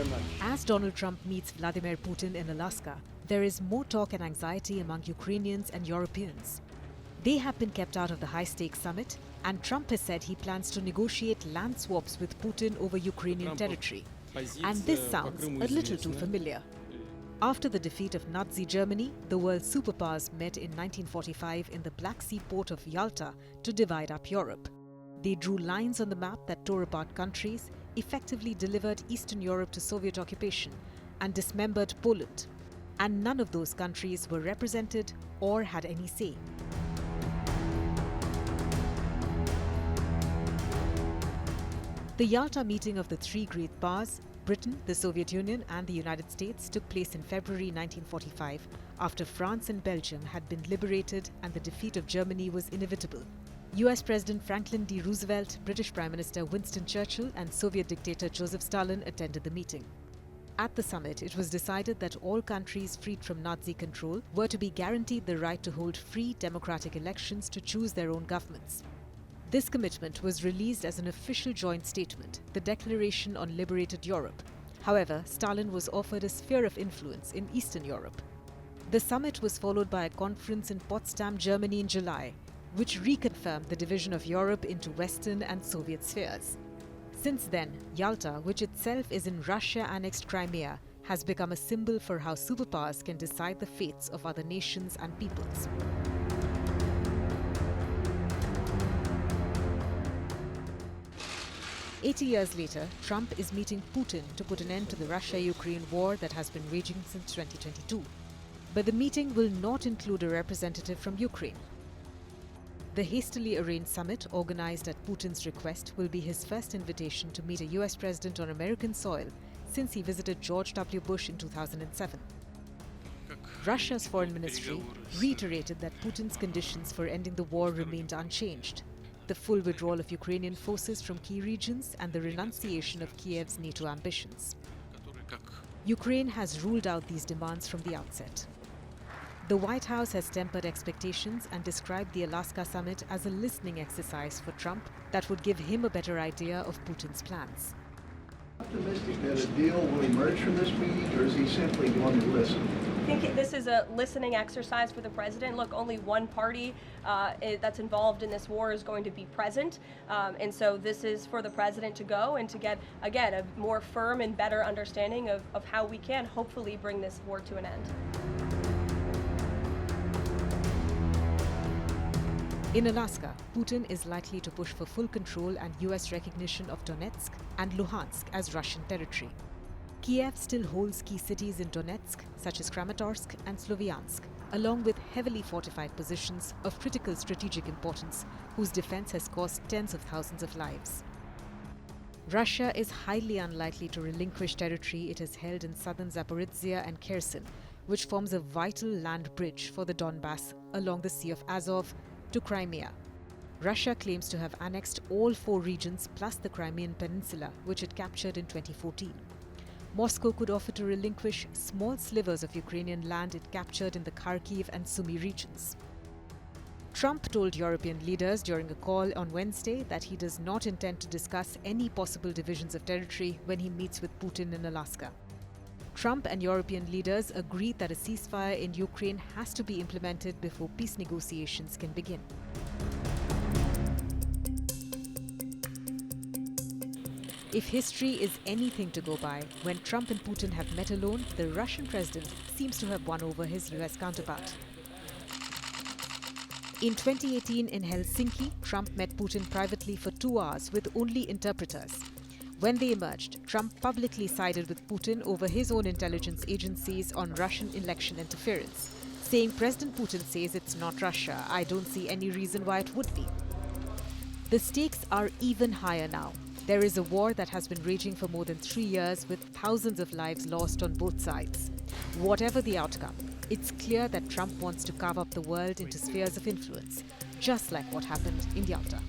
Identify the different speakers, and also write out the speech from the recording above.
Speaker 1: very much.
Speaker 2: As Donald Trump meets Vladimir Putin in Alaska, there is more talk and anxiety among Ukrainians and Europeans. They have been kept out of the high-stakes summit, and Trump has said he plans to negotiate land swaps with Putin over Ukrainian territory. And this sounds a little too familiar. After the defeat of Nazi Germany, the world's superpowers met in 1945 in the Black Sea port of Yalta to divide up Europe. They drew lines on the map that tore apart countries, effectively delivered Eastern Europe to Soviet occupation, and dismembered Poland. And none of those countries were represented or had any say. The Yalta meeting of the three great powers, Britain, the Soviet Union and the United States, took place in February 1945 after France and Belgium had been liberated and the defeat of Germany was inevitable. US President Franklin D. Roosevelt, British Prime Minister Winston Churchill and Soviet dictator Joseph Stalin attended the meeting. At the summit, it was decided that all countries freed from Nazi control were to be guaranteed the right to hold free democratic elections to choose their own governments. This commitment was released as an official joint statement, the Declaration on Liberated Europe. However, Stalin was offered a sphere of influence in Eastern Europe. The summit was followed by a conference in Potsdam, Germany in July, which reconfirmed the division of Europe into Western and Soviet spheres. Since then, Yalta, which itself is in Russia-annexed Crimea, has become a symbol for how superpowers can decide the fates of other nations and peoples. "80 years later, Trump is meeting Putin to put an end to the Russia-Ukraine war that has been raging since 2022. But the meeting will not include a representative from Ukraine. The hastily arranged summit, organized at Putin's request, will be his first invitation to meet a US president on American soil since he visited George W. Bush in 2007. Russia's foreign ministry reiterated that Putin's conditions for ending the war remained unchanged: the full withdrawal of Ukrainian forces from key regions and the renunciation of Kiev's NATO ambitions. Ukraine has ruled out these demands from the outset. The White House has tempered expectations and described the Alaska summit as a listening exercise for Trump that would give him a better idea of Putin's plans.
Speaker 3: Optimistic that a deal will emerge from this meeting, or is he simply going to listen?
Speaker 4: I think this is a listening exercise for the president. Look, only one party that's involved in this war is going to be present. And so this is for the president to go and to get, again, a more firm and better understanding of how we can hopefully bring this war to an end.
Speaker 2: In Alaska, Putin is likely to push for full control and US recognition of Donetsk and Luhansk as Russian territory. Kiev still holds key cities in Donetsk, such as Kramatorsk and Sloviansk, along with heavily fortified positions of critical strategic importance, whose defense has cost tens of thousands of lives. Russia is highly unlikely to relinquish territory it has held in southern Zaporizhia and Kherson, which forms a vital land bridge for the Donbass along the Sea of Azov to Crimea. Russia claims to have annexed all four regions plus the Crimean Peninsula, which it captured in 2014. Moscow could offer to relinquish small slivers of Ukrainian land it captured in the Kharkiv and Sumy regions. Trump told European leaders during a call on Wednesday that he does not intend to discuss any possible divisions of territory when he meets with Putin in Alaska. Trump and European leaders agreed that a ceasefire in Ukraine has to be implemented before peace negotiations can begin. If history is anything to go by, when Trump and Putin have met alone, the Russian president seems to have won over his US counterpart. In 2018 in Helsinki, Trump met Putin privately for 2 hours with only interpreters. When they emerged, Trump publicly sided with Putin over his own intelligence agencies on Russian election interference, saying President Putin says it's not Russia. I don't see any reason why it would be. The stakes are even higher now. There is a war that has been raging for more than 3 years with thousands of lives lost on both sides. Whatever the outcome, it's clear that Trump wants to carve up the world into spheres of influence, just like what happened in Yalta.